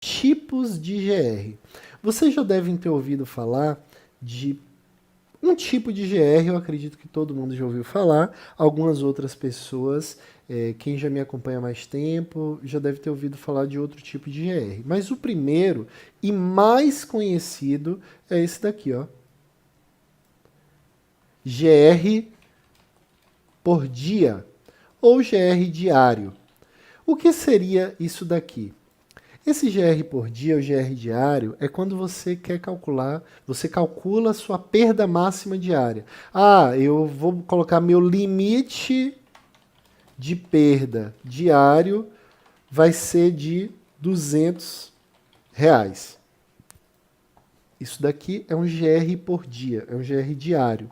Tipos de GR. Vocês já devem ter ouvido falar de um tipo de GR, eu acredito que todo mundo já ouviu falar. Algumas outras pessoas, quem já me acompanha há mais tempo, já deve ter ouvido falar de outro tipo de GR. Mas o primeiro e mais conhecido é esse daqui, ó. GR por dia ou GR diário. O que seria isso daqui? Esse GR por dia, o GR diário, é quando você quer calcular, você calcula a sua perda máxima diária. Ah, eu vou colocar meu limite de perda diário vai ser de R$ 200. Isso daqui é um GR por dia, é um GR diário.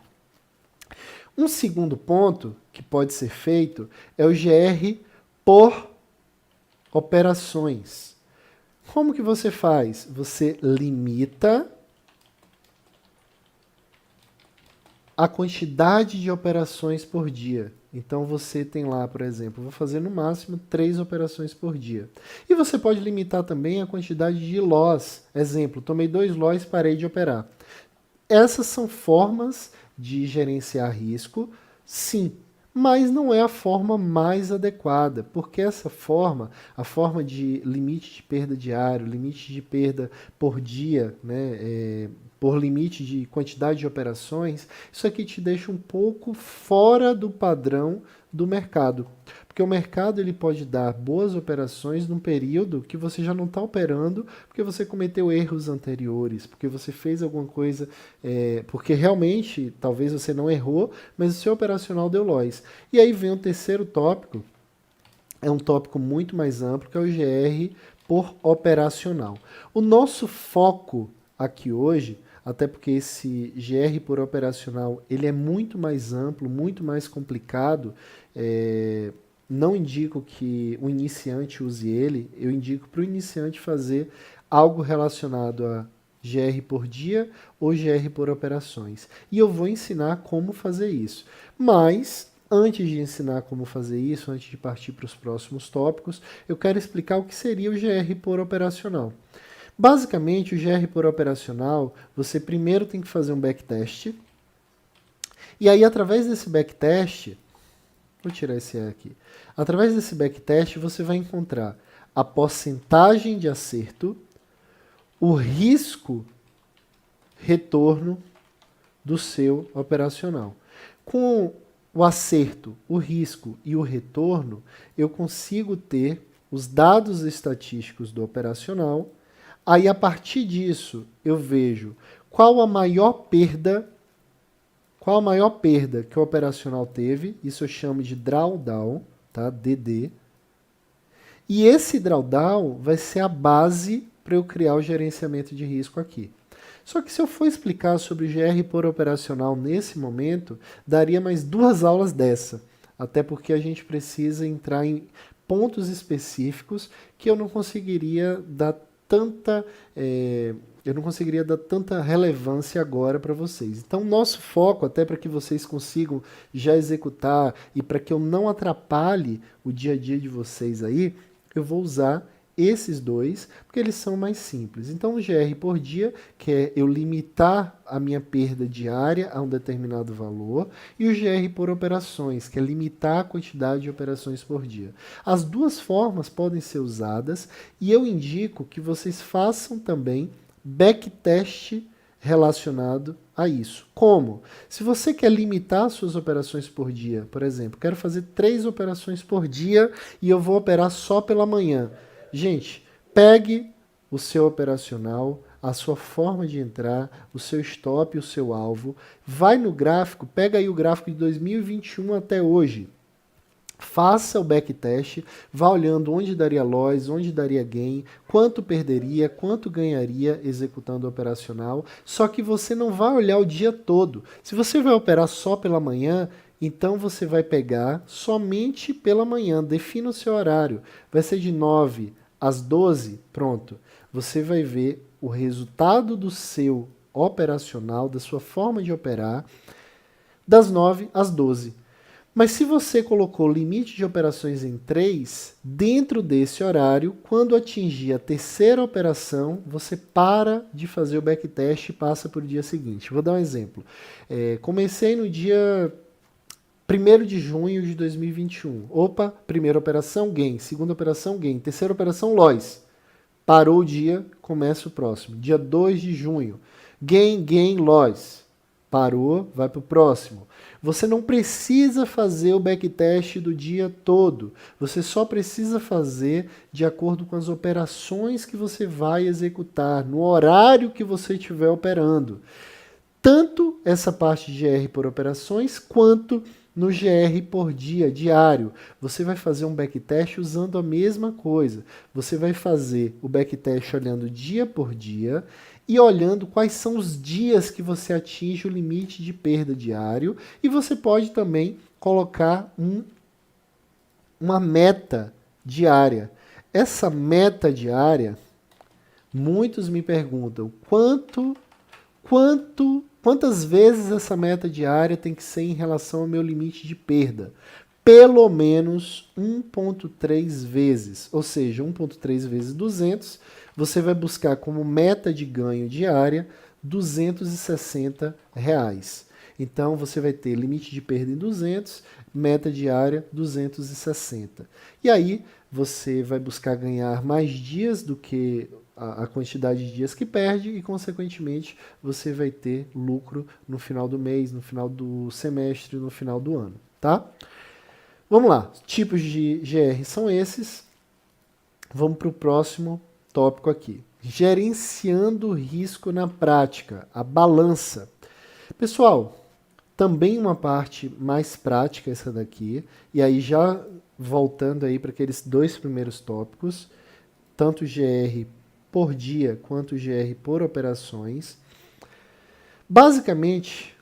Um segundo ponto que pode ser feito é o GR por operações. Como que você faz? Você limita a quantidade de operações por dia. Então você tem lá, por exemplo, vou fazer no máximo 3 operações por dia. E você pode limitar também a quantidade de loss. Exemplo, tomei 2 loss e parei de operar. Essas são formas de gerenciar risco, sim, mas não é a forma mais adequada, porque essa forma, a forma de limite de perda diário, limite de perda por dia, né, por limite de quantidade de operações, isso aqui te deixa um pouco fora do padrão do mercado. Porque o mercado ele pode dar boas operações num período que você já não está operando, porque você cometeu erros anteriores, porque você fez alguma coisa, porque realmente talvez você não errou, mas o seu operacional deu loss. E aí vem o terceiro tópico, é um tópico muito mais amplo, que é o GR por operacional. O nosso foco aqui hoje, até porque esse GR por operacional ele é muito mais amplo, muito mais complicado, não indico que o iniciante use ele, eu indico para o iniciante fazer algo relacionado a GR por dia ou GR por operações. E eu vou ensinar como fazer isso. Mas, antes de ensinar como fazer isso, antes de partir para os próximos tópicos, eu quero explicar o que seria o GR por operacional. Basicamente, o GR por operacional, você primeiro tem que fazer um backtest. E aí, através desse backtest, vou tirar esse E aqui. Através desse backtest, você vai encontrar a porcentagem de acerto, o risco retorno do seu operacional. Com o acerto, o risco e o retorno, eu consigo ter os dados estatísticos do operacional. Aí, a partir disso, eu vejo qual a maior perda que o operacional teve. Isso eu chamo de drawdown, tá? DD. E esse drawdown vai ser a base para eu criar o gerenciamento de risco aqui. Só que se eu for explicar sobre GR por operacional nesse momento, daria mais 2 aulas dessa. Até porque a gente precisa entrar em pontos específicos que eu não conseguiria dar tanta relevância agora para vocês. Então, nosso foco, até para que vocês consigam já executar e para que eu não atrapalhe o dia a dia de vocês aí, eu vou usar esses dois, porque eles são mais simples. Então, o GR por dia, que é eu limitar a minha perda diária a um determinado valor, e o GR por operações, que é limitar a quantidade de operações por dia. As duas formas podem ser usadas, e eu indico que vocês façam também backtest relacionado a isso. Como? Se você quer limitar suas operações por dia, por exemplo, quero fazer 3 operações por dia e eu vou operar só pela manhã. Gente, pegue o seu operacional, a sua forma de entrar, o seu stop, o seu alvo, vai no gráfico, pega aí o gráfico de 2021 até hoje. Faça o backtest, vá olhando onde daria loss, onde daria gain, quanto perderia, quanto ganharia executando o operacional. Só que você não vai olhar o dia todo. Se você vai operar só pela manhã, então você vai pegar somente pela manhã. Defina o seu horário. Vai ser de 9 às 12, pronto. Você vai ver o resultado do seu operacional, da sua forma de operar, das 9 às 12. Mas se você colocou limite de operações em 3, dentro desse horário, quando atingir a terceira operação, você para de fazer o backtest e passa para o dia seguinte. Vou dar um exemplo. Comecei no dia 1º de junho de 2021. Opa, primeira operação, gain. Segunda operação, gain. Terceira operação, loss. Parou o dia, começa o próximo. Dia 2 de junho. Gain, gain, loss. Parou, vai para o próximo. Você não precisa fazer o backtest do dia todo. Você só precisa fazer de acordo com as operações que você vai executar, no horário que você estiver operando. Tanto essa parte de GR por operações, quanto no GR por dia, diário. Você vai fazer um backtest usando a mesma coisa. Você vai fazer o backtest olhando dia por dia e olhando quais são os dias que você atinge o limite de perda diário. E você pode também colocar uma meta diária. Essa meta diária, muitos me perguntam quantas vezes essa meta diária tem que ser em relação ao meu limite de perda. Pelo menos 1,3 vezes, ou seja, 1,3 vezes 200, você vai buscar como meta de ganho diária R$260. Então, você vai ter limite de perda em 200, meta diária 260. E aí, você vai buscar ganhar mais dias do que a quantidade de dias que perde e, consequentemente, você vai ter lucro no final do mês, no final do semestre, no final do ano, tá? Vamos lá, tipos de GR são esses. Vamos para o próximo tópico aqui. Gerenciando o risco na prática, a balança. Pessoal, também uma parte mais prática essa daqui, e aí já voltando aí para aqueles dois primeiros tópicos, tanto GR por dia quanto GR por operações. Basicamente,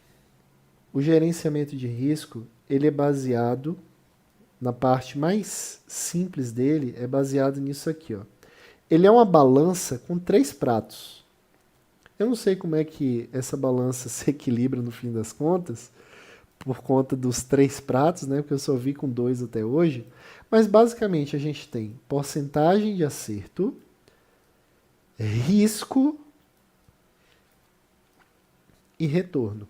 o gerenciamento de risco, ele é baseado na parte mais simples dele, é baseado nisso aqui, ó. Ele é uma balança com 3 pratos. Eu não sei como é que essa balança se equilibra no fim das contas, por conta dos 3 pratos, né? Porque eu só vi com 2 até hoje. Mas basicamente a gente tem porcentagem de acerto, risco e retorno.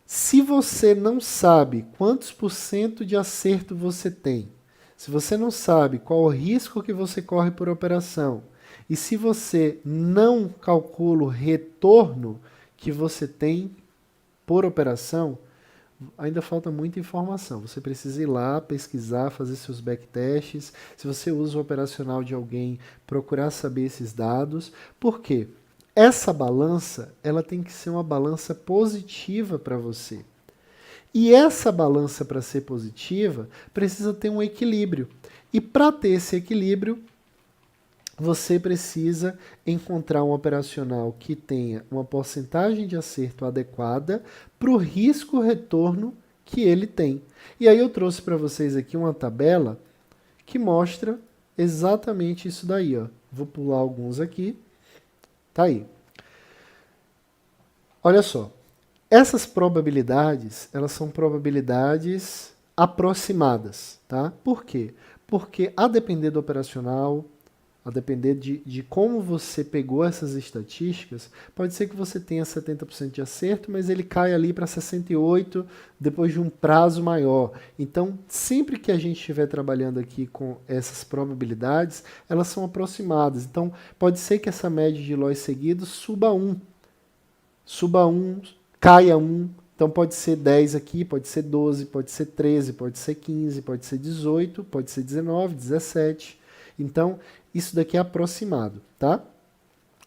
Se você não sabe quantos % de acerto você tem, se você não sabe qual o risco que você corre por operação, e se você não calcula o retorno que você tem por operação, ainda falta muita informação. Você precisa ir lá, pesquisar, fazer seus backtests. Se você usa o operacional de alguém, procurar saber esses dados. Por quê? Essa balança, ela tem que ser uma balança positiva para você. E essa balança, para ser positiva, precisa ter um equilíbrio. E para ter esse equilíbrio, você precisa encontrar um operacional que tenha uma porcentagem de acerto adequada para o risco-retorno que ele tem. E aí eu trouxe para vocês aqui uma tabela que mostra exatamente isso daí, ó. Vou pular alguns aqui. Tá aí. Olha só. Essas probabilidades, elas são probabilidades aproximadas, tá? Por quê? Porque a depender do operacional, a depender de como você pegou essas estatísticas, pode ser que você tenha 70% de acerto, mas ele cai ali para 68% depois de um prazo maior. Então, sempre que a gente estiver trabalhando aqui com essas probabilidades, elas são aproximadas. Então, pode ser que essa média de loss seguidos suba 1, caia 1. Então, pode ser 10 aqui, pode ser 12, pode ser 13, pode ser 15, pode ser 18, pode ser 19, 17. Então, isso daqui é aproximado, tá?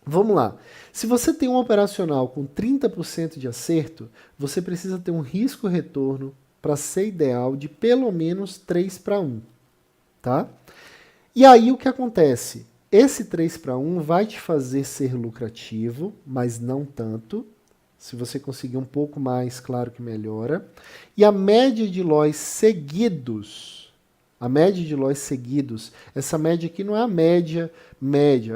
Vamos lá. Se você tem um operacional com 30% de acerto, você precisa ter um risco-retorno para ser ideal de pelo menos 3:1, tá? E aí o que acontece? Esse 3:1 vai te fazer ser lucrativo, mas não tanto. Se você conseguir um pouco mais, claro que melhora. E a média de loss seguidos, essa média aqui não é a média,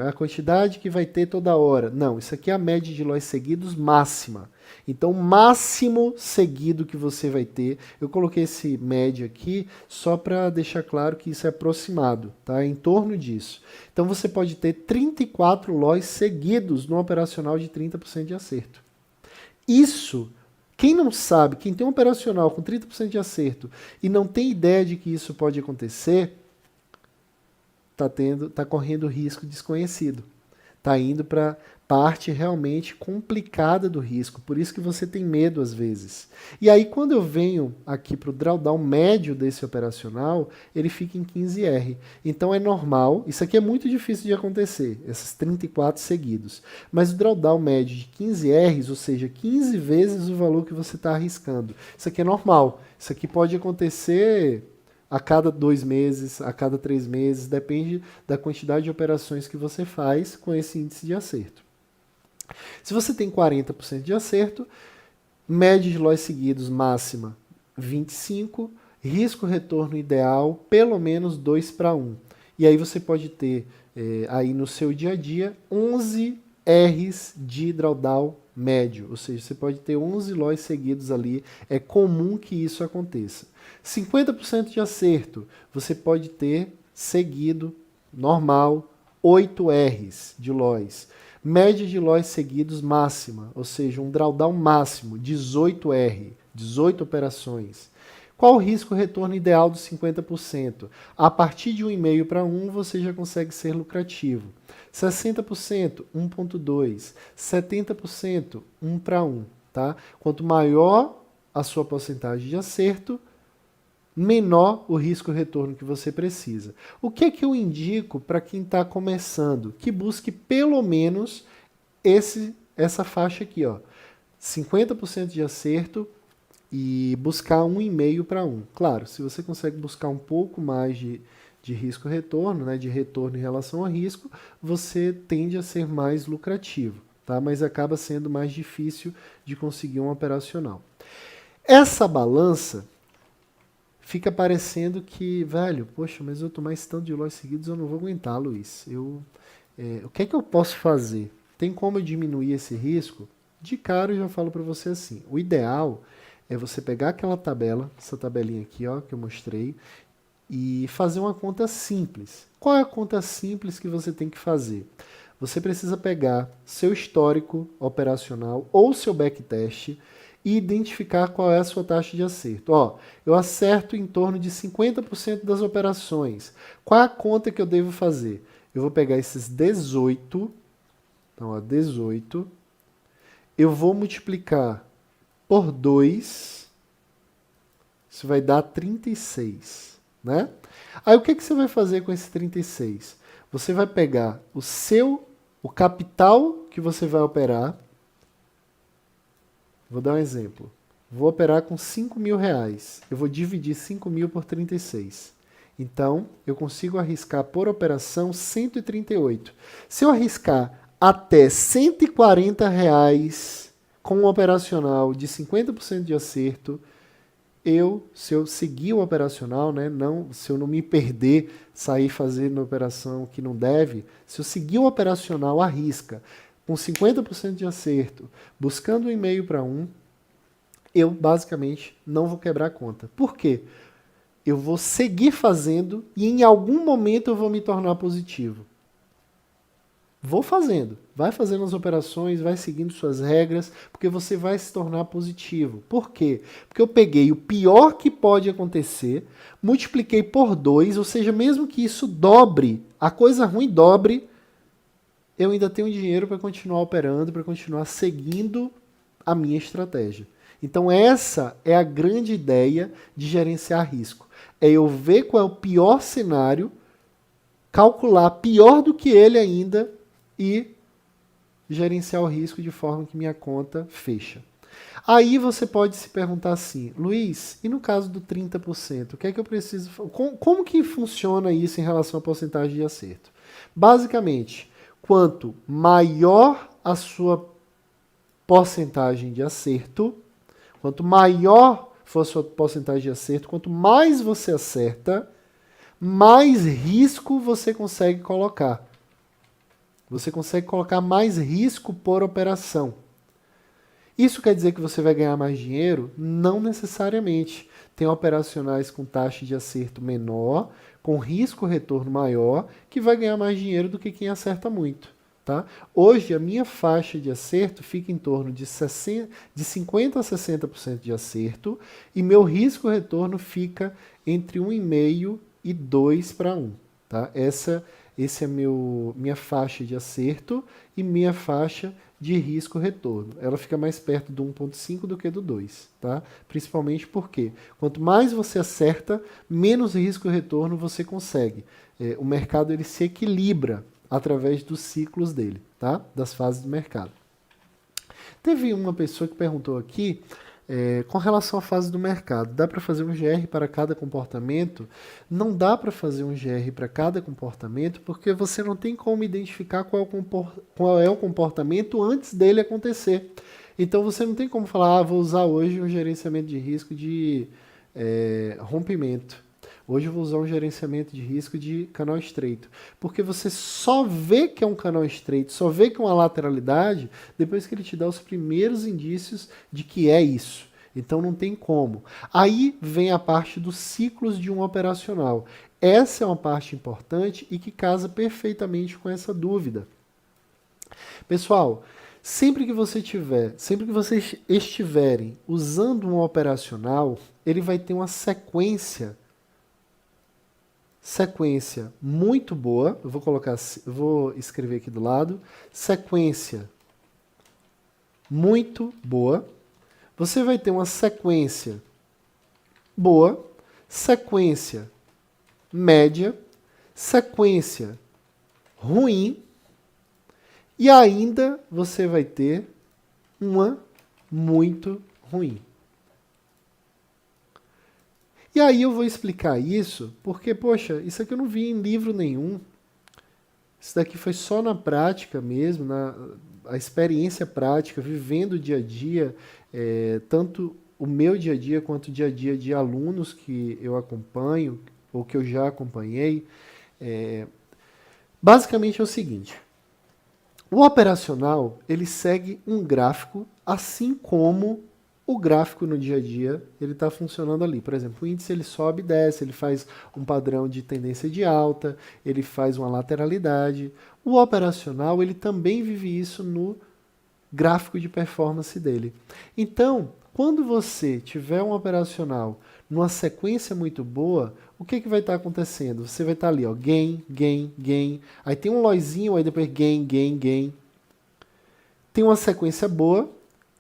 é a quantidade que vai ter toda hora. Não, isso aqui é a média de loss seguidos máxima. Então, o máximo seguido que você vai ter, eu coloquei esse médio aqui só para deixar claro que isso é aproximado, tá? É em torno disso. Então, você pode ter 34 LOIs seguidos no operacional de 30% de acerto. Isso, quem não sabe, quem tem um operacional com 30% de acerto e não tem ideia de que isso pode acontecer, tá correndo risco desconhecido. Está indo para a parte realmente complicada do risco, por isso que você tem medo às vezes. E aí quando eu venho aqui para o drawdown médio desse operacional, ele fica em 15R. Então é normal, isso aqui é muito difícil de acontecer, esses 34 seguidos. Mas o drawdown médio de 15Rs, ou seja, 15 vezes o valor que você está arriscando. Isso aqui é normal, isso aqui pode acontecer a cada 2 meses, a cada 3 meses, depende da quantidade de operações que você faz com esse índice de acerto. Se você tem 40% de acerto, média de LOIs seguidos máxima 25, risco-retorno ideal pelo menos 2:1. E aí você pode ter aí no seu dia a dia 11 Rs de drawdown médio, ou seja, você pode ter 11 LOIs seguidos ali, é comum que isso aconteça. 50% de acerto, você pode ter seguido, normal, 8 Rs de LOIs. Média de LOIs seguidos máxima, ou seja, um drawdown máximo, 18R, 18 operações. Qual o risco-retorno ideal dos 50%? A partir de 1,5:1 você já consegue ser lucrativo. 60%, 1,2. 70%, 1:1. Tá? Quanto maior a sua porcentagem de acerto, menor o risco-retorno que você precisa. O que é que eu indico para quem está começando? Que busque pelo menos essa faixa aqui, ó, 50% de acerto e buscar 1,5:1. Claro, se você consegue buscar um pouco mais de risco-retorno, né, de retorno em relação ao risco, você tende a ser mais lucrativo, tá? Mas acaba sendo mais difícil de conseguir um operacional. Essa balança fica parecendo que, velho, poxa, mas eu tomar esse tanto de LOIs seguidos eu não vou aguentar, Luiz. O que é que eu posso fazer? Tem como eu diminuir esse risco? De cara eu já falo para você assim, o ideal é você pegar aquela tabela, essa tabelinha aqui, ó, que eu mostrei, e fazer uma conta simples. Qual é a conta simples que você tem que fazer? Você precisa pegar seu histórico operacional ou seu backtest e identificar qual é a sua taxa de acerto. Ó, eu acerto em torno de 50% das operações. Qual é a conta que eu devo fazer? Eu vou pegar esses 18, então, ó, 18, eu vou multiplicar por 2, isso vai dar 36, né? Aí o que você vai fazer com esse 36? Você vai pegar o capital que você vai operar. Vou dar um exemplo. Vou operar com 5 mil reais. Eu vou dividir 5 mil por 36. Então, eu consigo arriscar por operação 138. Se eu arriscar até 140 reais com um operacional de 50% de acerto, se eu seguir o operacional, né, se eu não me perder, sair fazendo operação que não deve, se eu seguir o operacional à risca, com 50% de acerto, buscando 1,5:1, eu basicamente não vou quebrar a conta. Por quê? Eu vou seguir fazendo e em algum momento eu vou me tornar positivo. Vou fazendo, vai fazendo as operações, vai seguindo suas regras, porque você vai se tornar positivo. Por quê? Porque eu peguei o pior que pode acontecer, multipliquei por 2, ou seja, mesmo que isso dobre, a coisa ruim dobre, eu ainda tenho dinheiro para continuar operando, para continuar seguindo a minha estratégia. Então essa é a grande ideia de gerenciar risco. É eu ver qual é o pior cenário, calcular pior do que ele ainda e gerenciar o risco de forma que minha conta fecha. Aí você pode se perguntar assim, Luiz, e no caso do 30%, o que é que eu preciso? Como que funciona isso em relação à porcentagem de acerto? Basicamente, quanto maior a sua porcentagem de acerto, quanto maior for a sua porcentagem de acerto, quanto mais você acerta, mais risco você consegue colocar. Você consegue colocar mais risco por operação. Isso quer dizer que você vai ganhar mais dinheiro? Não necessariamente. Tem operacionais com taxa de acerto menor, com risco-retorno maior, que vai ganhar mais dinheiro do que quem acerta muito. Tá? Hoje, a minha faixa de acerto fica em torno de 50% a 60% de acerto e meu risco-retorno fica entre 1,5 e 2 para 1. Tá? Esse é minha faixa de acerto e minha faixa de risco-retorno. Ela fica mais perto do 1,5 do que do 2. Tá? Principalmente porque quanto mais você acerta, menos risco-retorno você consegue. O mercado ele se equilibra através dos ciclos dele, tá? Das fases do mercado. Teve uma pessoa que perguntou aqui, com relação à fase do mercado, dá para fazer um GR para cada comportamento? Não dá para fazer um GR para cada comportamento porque você não tem como identificar qual é o comportamento antes dele acontecer. Então você não tem como falar, vou usar hoje um gerenciamento de risco de rompimento. Hoje eu vou usar um gerenciamento de risco de canal estreito. Porque você só vê que é um canal estreito, só vê que é uma lateralidade, depois que ele te dá os primeiros indícios de que é isso. Então não tem como. Aí vem a parte dos ciclos de um operacional. Essa é uma parte importante e que casa perfeitamente com essa dúvida. Pessoal, sempre que vocês estiverem usando um operacional, ele vai ter uma sequência muito boa. Vou escrever aqui do lado. Sequência muito boa. Você vai ter uma sequência boa, sequência média, sequência ruim e ainda você vai ter uma muito ruim. E aí eu vou explicar isso porque, poxa, isso aqui eu não vi em livro nenhum. Isso daqui foi só na prática mesmo, a experiência prática, vivendo o dia a dia, tanto o meu dia a dia quanto o dia a dia de alunos que eu acompanho ou que eu já acompanhei. Basicamente é o seguinte, o operacional ele segue um gráfico assim como o gráfico no dia a dia ele está funcionando ali. Por exemplo, o índice ele sobe e desce, ele faz um padrão de tendência de alta, ele faz uma lateralidade. O operacional ele também vive isso no gráfico de performance dele. Então, quando você tiver um operacional numa sequência muito boa, o que vai estar acontecendo? Você vai estar ali, ó, gain, gain, gain. Aí tem um loizinho, aí depois gain, gain, gain. Tem uma sequência boa,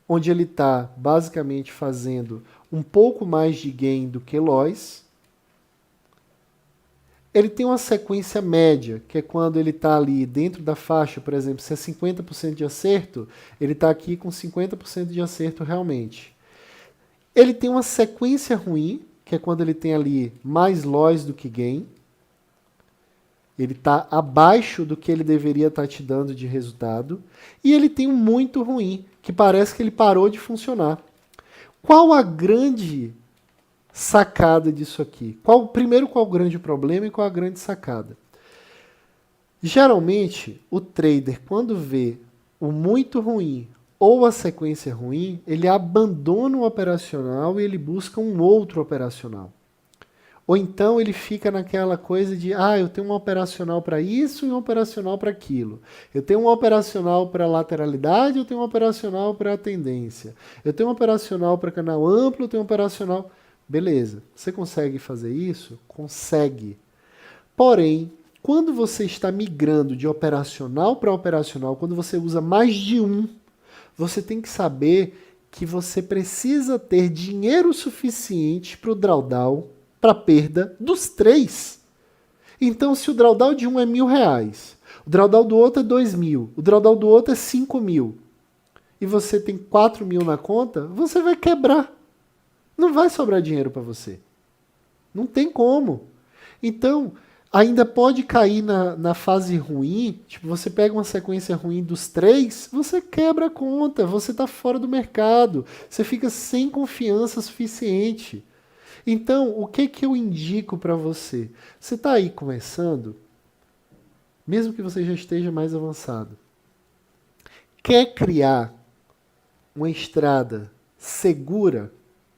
onde ele está basicamente fazendo um pouco mais de gain do que loss. Ele tem uma sequência média, que é quando ele está ali dentro da faixa, por exemplo, se é 50% de acerto, ele está aqui com 50% de acerto realmente. Ele tem uma sequência ruim, que é quando ele tem ali mais loss do que gain. Ele está abaixo do que ele deveria estar te dando de resultado. E ele tem um muito ruim, que parece que ele parou de funcionar. Qual a grande sacada disso aqui? Primeiro, qual o grande problema e qual a grande sacada? Geralmente, o trader, quando vê o muito ruim ou a sequência ruim, ele abandona o operacional e ele busca um outro operacional. Ou então ele fica naquela coisa de, eu tenho um operacional para isso e um operacional para aquilo. Eu tenho um operacional para lateralidade, eu tenho um operacional para tendência. Eu tenho um operacional para canal amplo, eu tenho um operacional... Beleza, você consegue fazer isso? Consegue. Porém, quando você está migrando de operacional para operacional, quando você usa mais de um, você tem que saber que você precisa ter dinheiro suficiente para o drawdown, para a perda dos três. Então, se o drawdown de um é R$1.000, o drawdown do outro é 2.000, o drawdown do outro é 5.000, e você tem 4.000 na conta, você vai quebrar. Não vai sobrar dinheiro para você. Não tem como. Então, ainda pode cair na fase ruim, tipo, você pega uma sequência ruim dos três, você quebra a conta, você está fora do mercado, você fica sem confiança suficiente. Então, o que eu indico para você? Você está aí começando, mesmo que você já esteja mais avançado, quer criar uma estrada segura,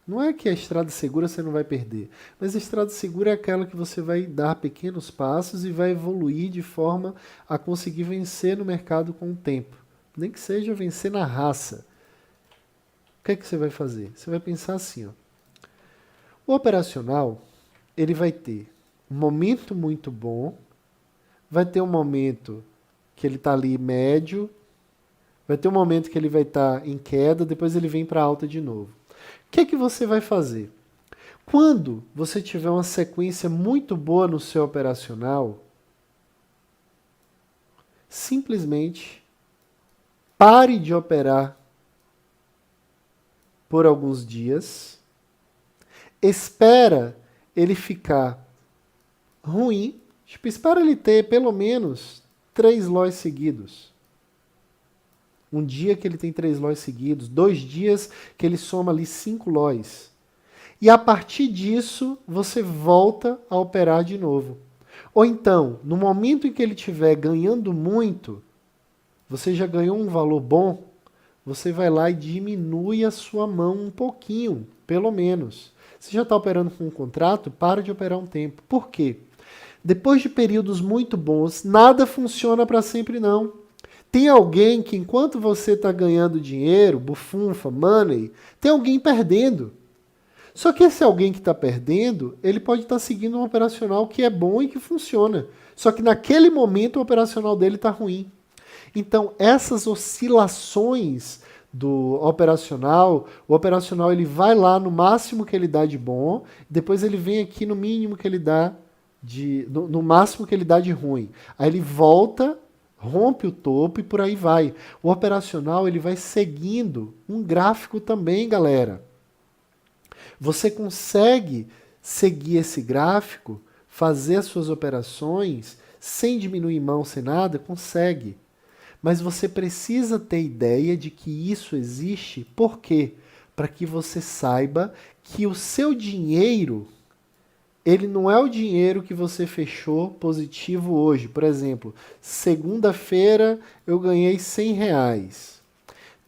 não é que a estrada segura você não vai perder, mas a estrada segura é aquela que você vai dar pequenos passos e vai evoluir de forma a conseguir vencer no mercado com o tempo. Nem que seja vencer na raça. O que é que você vai fazer? Você vai pensar assim, ó. O operacional, ele vai ter um momento muito bom, vai ter um momento que ele está ali médio, vai ter um momento que ele vai estar em queda, depois ele vem para alta de novo. O que é que você vai fazer? Quando você tiver uma sequência muito boa no seu operacional, simplesmente pare de operar por alguns dias, espera ele ficar ruim, tipo, espera ele ter pelo menos 3 loss seguidos. Um dia que ele tem 3 loss seguidos, 2 dias que ele soma ali 5 loss. E a partir disso, você volta a operar de novo. Ou então, no momento em que ele estiver ganhando muito, você já ganhou um valor bom, você vai lá e diminui a sua mão um pouquinho, pelo menos. Você já está operando com um contrato, para de operar um tempo. Por quê? Depois de períodos muito bons, nada funciona para sempre não. Tem alguém que enquanto você está ganhando dinheiro, bufunfa, money, tem alguém perdendo. Só que esse alguém que está perdendo, ele pode estar seguindo um operacional que é bom e que funciona. Só que naquele momento o operacional dele está ruim. Então, essas oscilações do operacional, o operacional ele vai lá no máximo que ele dá de bom, depois ele vem aqui no mínimo que ele dá no máximo que ele dá de ruim. Aí ele volta, rompe o topo e por aí vai. O operacional ele vai seguindo um gráfico também, galera. Você consegue seguir esse gráfico, fazer as suas operações sem diminuir mão, sem nada? Consegue. Mas você precisa ter ideia de que isso existe. Por quê? Para que você saiba que o seu dinheiro, ele não é o dinheiro que você fechou positivo hoje. Por exemplo, segunda-feira eu ganhei R$100.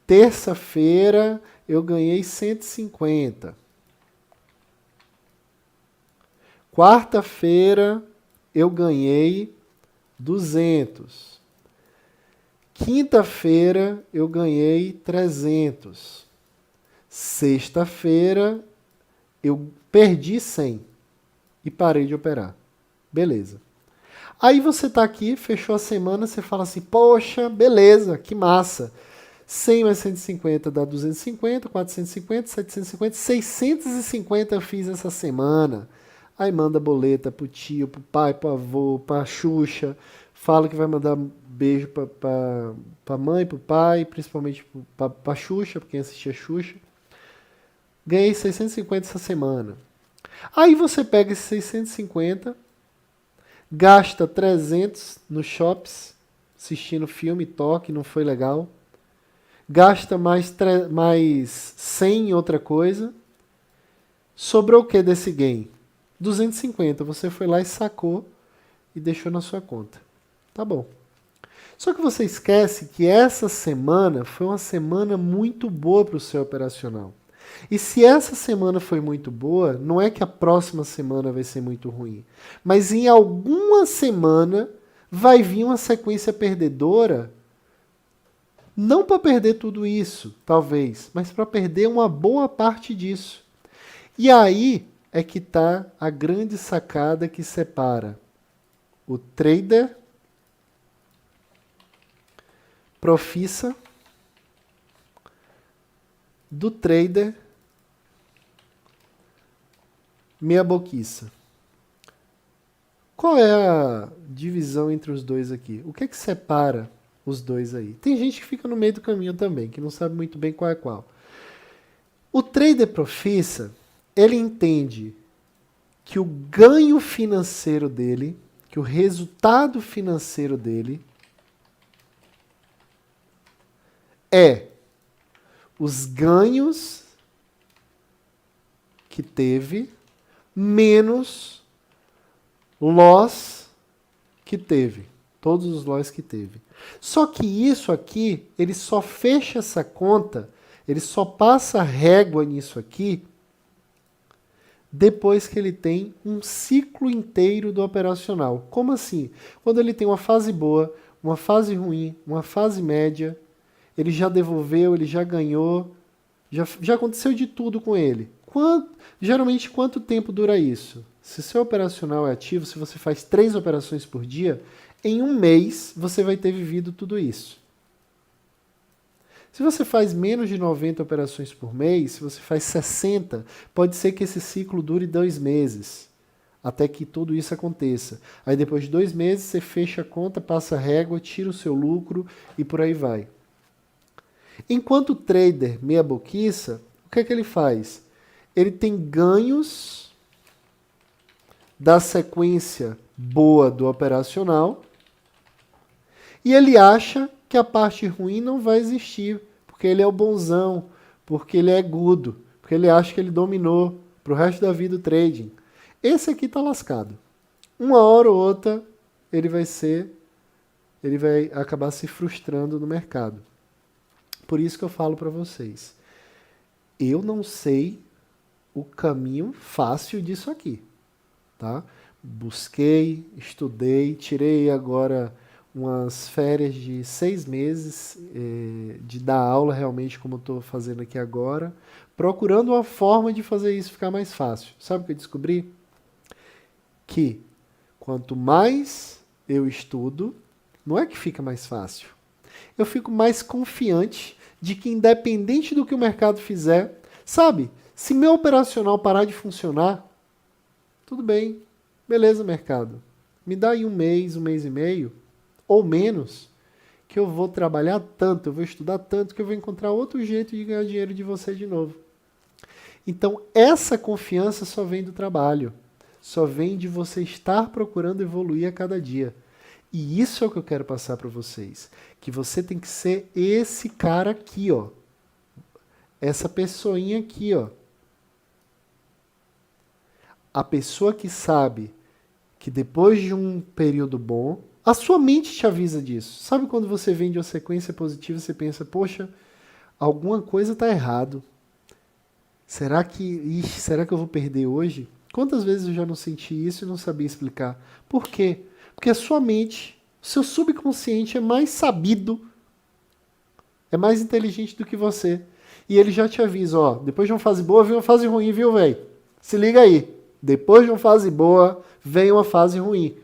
Terça-feira eu ganhei 150. Quarta-feira eu ganhei 200. Quinta-feira eu ganhei 300. Sexta-feira eu perdi 100 e parei de operar. Beleza. Aí você está aqui, fechou a semana, você fala assim, poxa, beleza, que massa. 100 mais 150 dá 250, 450, 750, 650 eu fiz essa semana. Aí manda boleta pro tio, pro pai, pro avô, pra Xuxa. Fala que vai mandar beijo pra mãe, pro pai, principalmente pra Xuxa, pra quem assistia Xuxa. Ganhei 650 essa semana. Aí você pega esses 650, gasta 300 nos shops, assistindo filme, toque, não foi legal. Gasta mais 100 em outra coisa. Sobrou o que desse gain? 250. Você foi lá e sacou e deixou na sua conta. Tá bom. Só que você esquece que essa semana foi uma semana muito boa para o seu operacional. E se essa semana foi muito boa, não é que a próxima semana vai ser muito ruim. Mas em alguma semana vai vir uma sequência perdedora, não para perder tudo isso, talvez, mas para perder uma boa parte disso. E aí é que está a grande sacada que separa o trader profissa do trader meia boquiça. Qual é a divisão entre os dois aqui? O que é que separa os dois aí? Tem gente que fica no meio do caminho também, que não sabe muito bem qual é qual. O trader profissa, ele entende que o ganho financeiro dele, que o resultado financeiro dele é os ganhos que teve menos loss que teve. Todos os loss que teve. Só que isso aqui, ele só fecha essa conta Ele só passa régua nisso aqui depois que ele tem um ciclo inteiro do operacional. Como assim? Quando ele tem uma fase boa, uma fase ruim, uma fase média, ele já devolveu, ele já ganhou, já aconteceu de tudo com ele. Geralmente, quanto tempo dura isso? Se seu operacional é ativo, se você faz 3 operações por dia, em um mês você vai ter vivido tudo isso. Se você faz menos de 90 operações por mês, se você faz 60, pode ser que esse ciclo dure 2 meses, até que tudo isso aconteça. Aí depois de 2 meses você fecha a conta, passa a régua, tira o seu lucro e por aí vai. Enquanto o trader meia boquiça, o que é que ele faz? Ele tem ganhos da sequência boa do operacional e ele acha que a parte ruim não vai existir, porque ele é o bonzão, porque ele é agudo, porque ele acha que ele dominou pro resto da vida o trading. Esse aqui tá lascado. Uma hora ou outra ele vai acabar se frustrando no mercado. Por isso que eu falo para vocês, eu não sei o caminho fácil disso aqui, tá? Busquei, estudei, tirei agora umas férias de 6 meses de dar aula realmente como eu estou fazendo aqui agora, procurando uma forma de fazer isso ficar mais fácil. Sabe o que eu descobri? Que quanto mais eu estudo, não é que fica mais fácil. Eu fico mais confiante de que independente do que o mercado fizer, sabe, se meu operacional parar de funcionar, tudo bem, beleza mercado, me dá aí um mês e meio, ou menos, que eu vou trabalhar tanto, eu vou estudar tanto, que eu vou encontrar outro jeito de ganhar dinheiro de você de novo. Então, essa confiança só vem do trabalho, só vem de você estar procurando evoluir a cada dia. E isso é o que eu quero passar para vocês, que você tem que ser esse cara aqui, ó. Essa pessoinha aqui, ó. A pessoa que sabe que depois de um período bom, a sua mente te avisa disso. Sabe quando você vem de uma sequência positiva, você pensa, poxa, alguma coisa está errado. Será que eu vou perder hoje? Quantas vezes eu já não senti isso e não sabia explicar? Por quê? Porque a sua mente, seu subconsciente é mais sabido, é mais inteligente do que você. E ele já te avisa, ó, depois de uma fase boa, vem uma fase ruim, viu, velho? Se liga aí. Depois de uma fase boa, vem uma fase ruim.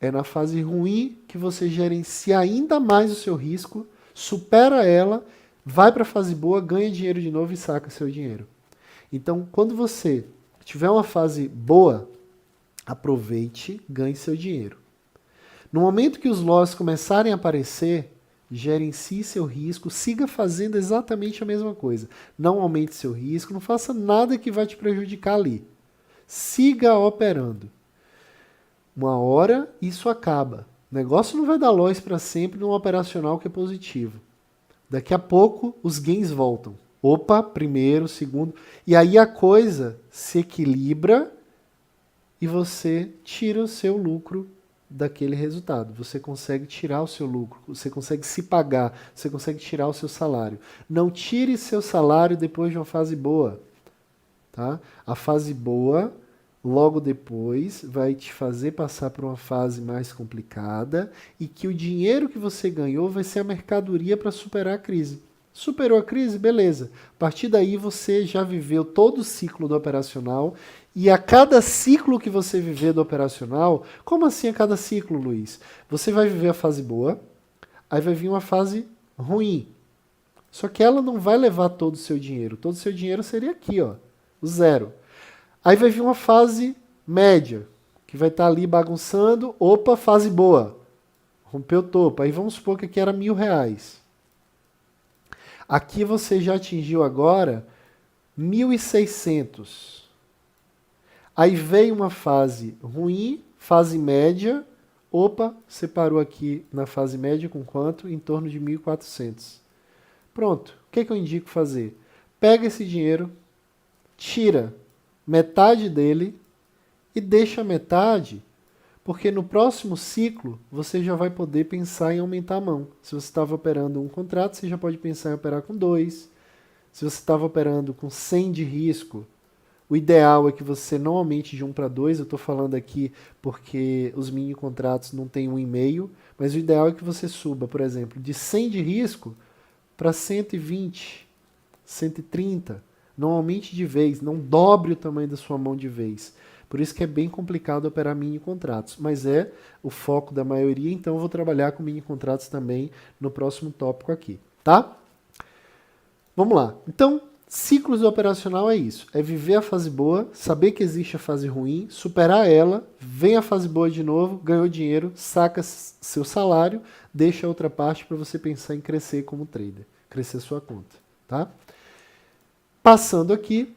É na fase ruim que você gerencia ainda mais o seu risco, supera ela, vai para a fase boa, ganha dinheiro de novo e saca seu dinheiro. Então, quando você tiver uma fase boa, aproveite, ganhe seu dinheiro. No momento que os losses começarem a aparecer, gerencie seu risco, siga fazendo exatamente a mesma coisa. Não aumente seu risco, não faça nada que vai te prejudicar ali. Siga operando. Uma hora isso acaba. O negócio não vai dar loss para sempre num operacional que é positivo. Daqui a pouco os gains voltam. Opa, primeiro, segundo. E aí a coisa se equilibra e você tira o seu lucro daquele resultado. Você consegue tirar o seu lucro, você consegue se pagar, você consegue tirar o seu salário. Não tire seu salário depois de uma fase boa. Tá? A fase boa, logo depois, vai te fazer passar por uma fase mais complicada e que o dinheiro que você ganhou vai ser a mercadoria para superar a crise. Superou a crise? Beleza. A partir daí você já viveu todo o ciclo do operacional e a cada ciclo que você viver do operacional, como assim a cada ciclo, Luiz? Você vai viver a fase boa, aí vai vir uma fase ruim. Só que ela não vai levar todo o seu dinheiro. Todo o seu dinheiro seria aqui, ó, o zero. Aí vai vir uma fase média, que vai estar ali bagunçando. Opa, fase boa. Rompeu o topo. Aí vamos supor que aqui era R$1.000. Aqui você já atingiu agora 1.600. Aí veio uma fase ruim, fase média. Opa, você parou aqui na fase média com quanto? Em torno de 1.400. Pronto. O que eu indico fazer? Pega esse dinheiro, tira metade dele e deixa metade, Porque no próximo ciclo, você já vai poder pensar em aumentar a mão. Se você estava operando um contrato, você já pode pensar em operar com 2. Se você estava operando com 100 de risco, o ideal é que você não aumente de 1 para 2. Eu estou falando aqui porque os mini contratos não têm 1,5, mas o ideal é que você suba, por exemplo, de 100 de risco para 120, 130. Não aumente de vez, não dobre o tamanho da sua mão de vez. Por isso que é bem complicado operar mini contratos, mas é o foco da maioria, então eu vou trabalhar com mini contratos também no próximo tópico aqui, tá? Vamos lá. Então, ciclos operacional é isso. É viver a fase boa, saber que existe a fase ruim, superar ela, vem a fase boa de novo, ganhou dinheiro, saca seu salário, deixa a outra parte para você pensar em crescer como trader, crescer sua conta, tá? Passando aqui,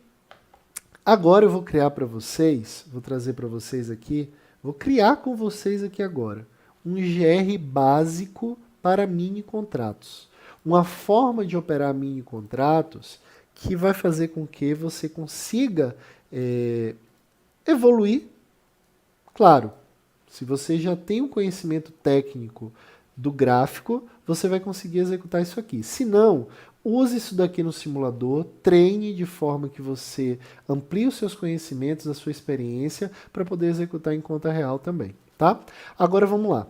agora eu vou criar para vocês, vou trazer para vocês aqui, vou criar com vocês aqui agora um GR básico para mini contratos. Uma forma de operar mini contratos que vai fazer com que você consiga evoluir. Claro, se você já tem um conhecimento técnico do gráfico, você vai conseguir executar isso aqui. Se não, use isso daqui no simulador, treine de forma que você amplie os seus conhecimentos, a sua experiência, para poder executar em conta real também, tá? Agora vamos lá.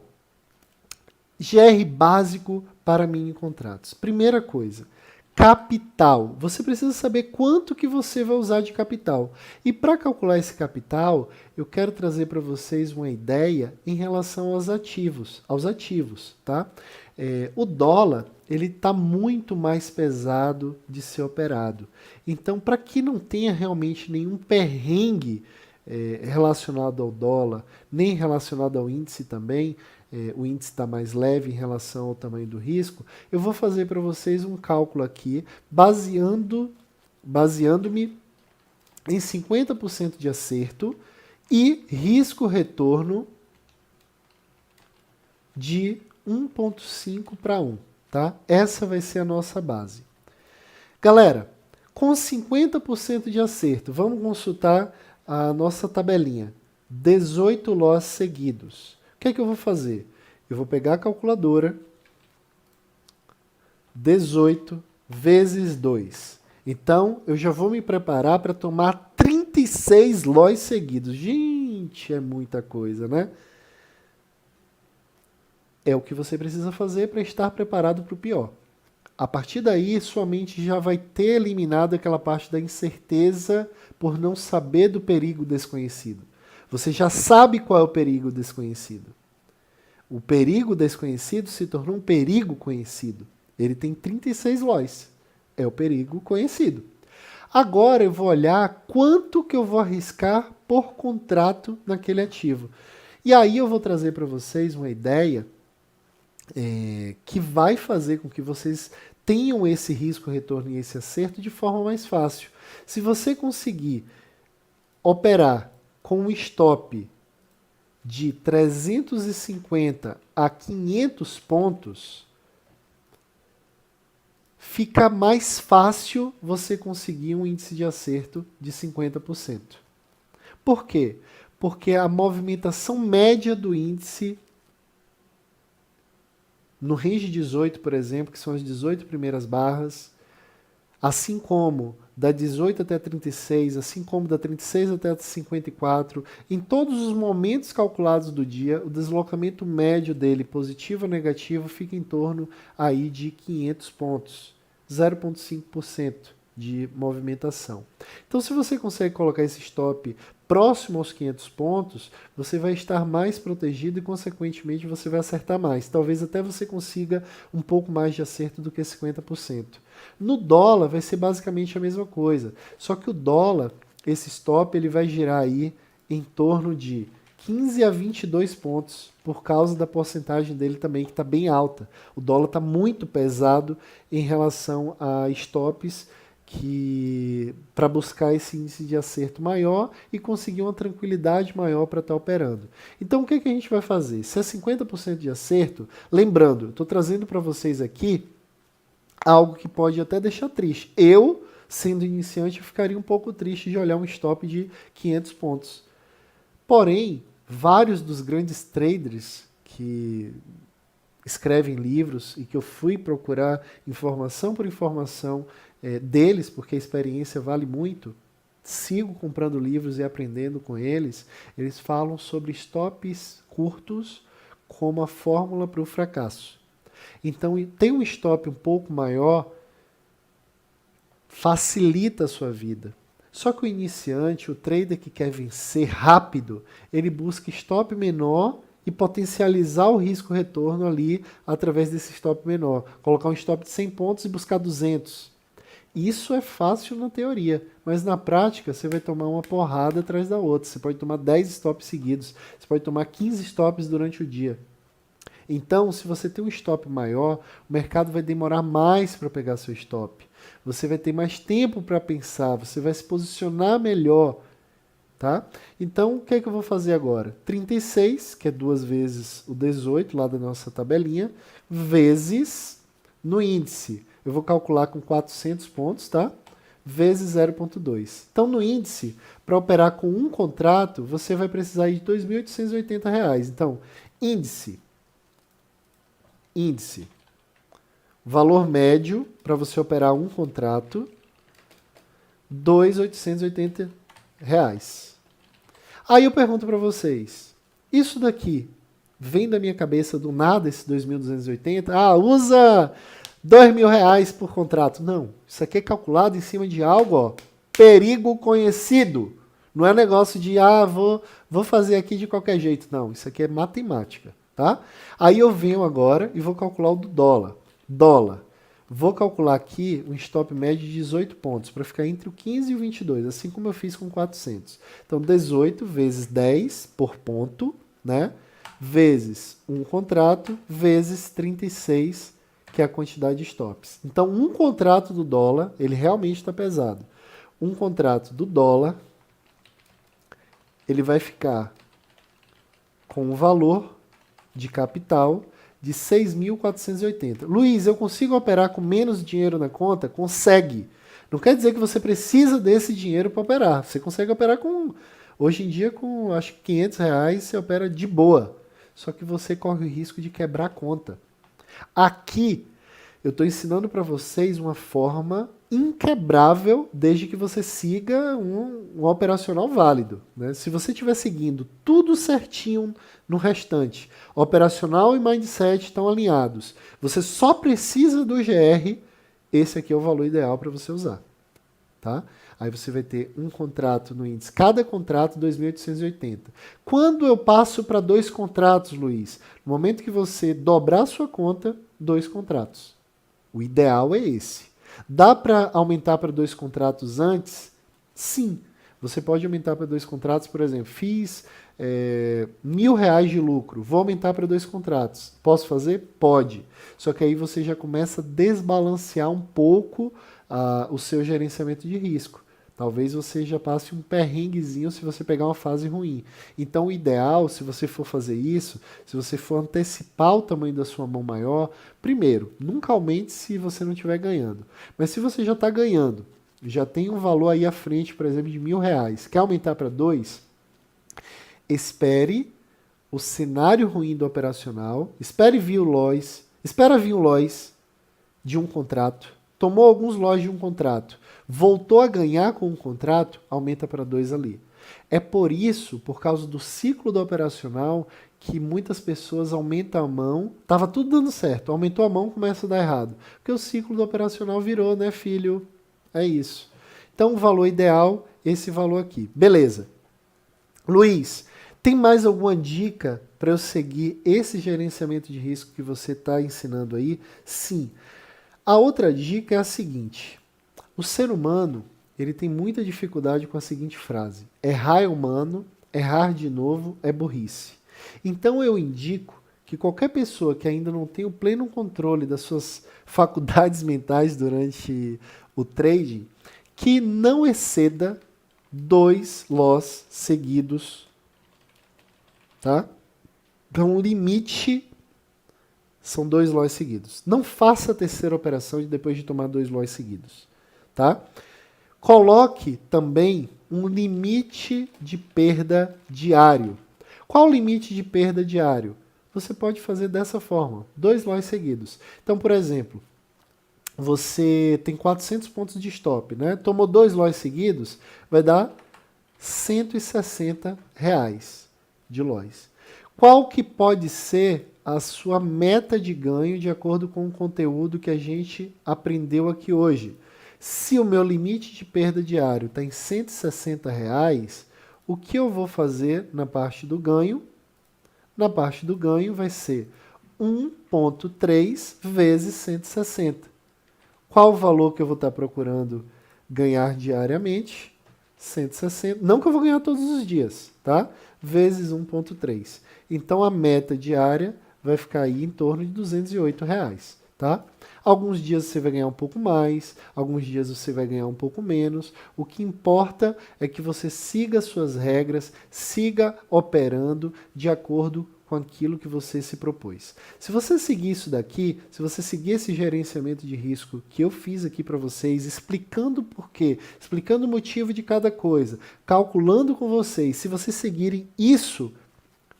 GR básico para mini contratos. Primeira coisa, capital. Você precisa saber quanto que você vai usar de capital. E para calcular esse capital, eu quero trazer para vocês uma ideia em relação aos ativos, tá? O dólar, ele está muito mais pesado de ser operado. Então, para que não tenha realmente nenhum perrengue relacionado ao dólar, nem relacionado ao índice também, o índice está mais leve em relação ao tamanho do risco, eu vou fazer para vocês um cálculo aqui, baseando-me em 50% de acerto e risco-retorno de 1,5 para 1. Tá? Essa vai ser a nossa base. Galera, com 50% de acerto, vamos consultar a nossa tabelinha. 18 loss seguidos. O que é que eu vou fazer? Eu vou pegar a calculadora, 18 vezes 2. Então, eu já vou me preparar para tomar 36 loss seguidos. Gente, é muita coisa, né? É o que você precisa fazer para estar preparado para o pior. A partir daí, sua mente já vai ter eliminado aquela parte da incerteza por não saber do perigo desconhecido. Você já sabe qual é o perigo desconhecido. O perigo desconhecido se tornou um perigo conhecido. Ele tem 36 loss. É o perigo conhecido. Agora eu vou olhar quanto que eu vou arriscar por contrato naquele ativo. E aí eu vou trazer para vocês uma ideia que vai fazer com que vocês tenham esse risco-retorno e esse acerto de forma mais fácil. Se você conseguir operar com um stop de 350 a 500 pontos, fica mais fácil você conseguir um índice de acerto de 50%. Por quê? Porque a movimentação média do índice no range 18, por exemplo, que são as 18 primeiras barras, assim como da 18 até 36, assim como da 36 até 54, em todos os momentos calculados do dia, o deslocamento médio dele, positivo ou negativo, fica em torno aí de 500 pontos, 0,5% de movimentação. Então, se você consegue colocar esse stop próximo aos 500 pontos, você vai estar mais protegido e, consequentemente, você vai acertar mais. Talvez até você consiga um pouco mais de acerto do que 50%. No dólar vai ser basicamente a mesma coisa, só que o dólar, esse stop, ele vai girar aí em torno de 15 a 22 pontos, por causa da porcentagem dele também, que está bem alta. O dólar está muito pesado em relação a stops para buscar esse índice de acerto maior e conseguir uma tranquilidade maior para estar operando. Então, o que a gente vai fazer? Se é 50% de acerto, lembrando, eu estou trazendo para vocês aqui algo que pode até deixar triste. Eu, sendo iniciante, eu ficaria um pouco triste de olhar um stop de 500 pontos. Porém, Vários dos grandes traders que escrevem livros e que eu fui procurar informação por informação deles, porque a experiência vale muito, sigo comprando livros e aprendendo com eles, eles falam sobre stops curtos como a fórmula para o fracasso. Então, ter um stop um pouco maior facilita a sua vida. Só que o iniciante, o trader que quer vencer rápido, ele busca stop menor e potencializar o risco-retorno ali através desse stop menor. Colocar um stop de 100 pontos e buscar 200. Isso é fácil na teoria, mas na prática você vai tomar uma porrada atrás da outra. Você pode tomar 10 stops seguidos, você pode tomar 15 stops durante o dia. Então, se você tem um stop maior, o mercado vai demorar mais para pegar seu stop. Você vai ter mais tempo para pensar, você vai se posicionar melhor. Tá? Então, o que é que eu vou fazer agora? 36, que é 2 vezes o 18, lá da nossa tabelinha, vezes no índice. Eu vou calcular com 400 pontos, tá? Vezes 0,2. Então, no índice, para operar com um contrato, você vai precisar de R$ 2.880. Então, índice. Valor médio para você operar um contrato, R$ 2.880. Aí eu pergunto para vocês, isso daqui vem da minha cabeça do nada, esse 2.280? Ah, usa R$ 2.000 por contrato. Não, isso aqui é calculado em cima de algo, ó, perigo conhecido. Não é negócio de, vou fazer aqui de qualquer jeito. Não, isso aqui é matemática, tá? Aí eu venho agora e vou calcular o do dólar. Vou calcular aqui um stop médio de 18 pontos, para ficar entre o 15 e o 22, assim como eu fiz com 400. Então, 18 vezes 10 por ponto, né? Vezes um contrato, vezes 36, que é a quantidade de stops. Então, um contrato do dólar, ele realmente está pesado. Um contrato do dólar, ele vai ficar com um valor de capital de 6.480. Luiz, eu consigo operar com menos dinheiro na conta? Consegue. Não quer dizer que você precisa desse dinheiro para operar. Você consegue operar com, hoje em dia, com acho que R$ 500, você opera de boa. Só que você corre o risco de quebrar a conta. Aqui, eu estou ensinando para vocês uma forma inquebrável desde que você siga um operacional válido, né? Se você estiver seguindo tudo certinho no restante, operacional e mindset estão alinhados, você só precisa do GR, esse aqui é o valor ideal para você usar. Tá? Aí você vai ter um contrato no índice, cada contrato 2.880. Quando eu passo para 2 contratos, Luiz? No momento que você dobrar a sua conta, 2 contratos. O ideal é esse. Dá para aumentar para 2 contratos antes? Sim. Você pode aumentar para 2 contratos, por exemplo, fiz R$ 1.000 de lucro, vou aumentar para 2 contratos. Posso fazer? Pode. Só que aí você já começa a desbalancear um pouco o seu gerenciamento de risco. Talvez você já passe um perrenguezinho se você pegar uma fase ruim. Então, o ideal, se você for fazer isso, se você for antecipar o tamanho da sua mão maior, primeiro, nunca aumente se você não estiver ganhando. Mas se você já está ganhando, já tem um valor aí à frente, por exemplo, de R$ 1.000, quer aumentar para 2? Espere o cenário ruim do operacional, espera vir o loss de um contrato, tomou alguns loss de um contrato, voltou a ganhar com um contrato, aumenta para 2 ali. É por isso, por causa do ciclo do operacional, que muitas pessoas aumentam a mão, estava tudo dando certo, aumentou a mão, começa a dar errado. Porque o ciclo do operacional virou, né, filho? É isso. Então, o valor ideal, esse valor aqui. Beleza. Luiz, tem mais alguma dica para eu seguir esse gerenciamento de risco que você está ensinando aí? Sim. A outra dica é a seguinte. O ser humano, ele tem muita dificuldade com a seguinte frase. Errar é humano, errar de novo é burrice. Então eu indico que qualquer pessoa que ainda não tem o pleno controle das suas faculdades mentais durante o trading, que não exceda 2 loss seguidos, tá? Então o limite são 2 loss seguidos. Não faça a terceira operação depois de tomar 2 loss seguidos, tá? Coloque também um limite de perda diário. Qual o limite de perda diário? Você pode fazer dessa forma, 2 loss seguidos. Então, por exemplo, você tem 400 pontos de stop, né? Tomou 2 loss seguidos, vai dar R$ 160 de loss. Qual que pode ser a sua meta de ganho de acordo com o conteúdo que a gente aprendeu aqui hoje? Se o meu limite de perda diário está em R$ 160, o que eu vou fazer na parte do ganho? Na parte do ganho vai ser 1,3 vezes 160. Qual o valor que eu vou estar procurando ganhar diariamente? 160. Não que eu vou ganhar todos os dias, tá? Vezes 1,3. Então a meta diária vai ficar aí em torno de R$ 208, tá? Alguns dias você vai ganhar um pouco mais, alguns dias você vai ganhar um pouco menos. O que importa é que você siga suas regras, siga operando de acordo com aquilo que você se propôs. Se você seguir isso daqui, se você seguir esse gerenciamento de risco que eu fiz aqui para vocês, explicando o porquê, explicando o motivo de cada coisa, calculando com vocês, se vocês seguirem isso,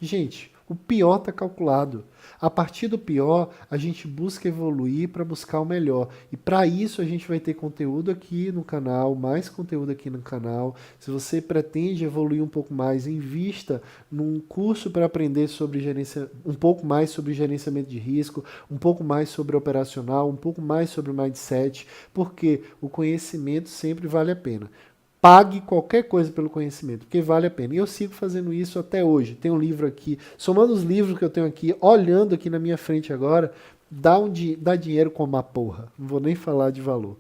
gente, o pior está calculado. A partir do pior, a gente busca evoluir para buscar o melhor. E para isso a gente vai ter conteúdo aqui no canal, mais conteúdo aqui no canal. Se você pretende evoluir um pouco mais, invista num curso para aprender sobre um pouco mais sobre gerenciamento de risco, um pouco mais sobre operacional, um pouco mais sobre mindset, porque o conhecimento sempre vale a pena. Pague qualquer coisa pelo conhecimento, porque vale a pena. E eu sigo fazendo isso até hoje. Tem um livro aqui, somando os livros que eu tenho aqui, olhando aqui na minha frente agora, dá dinheiro como uma porra. Não vou nem falar de valor.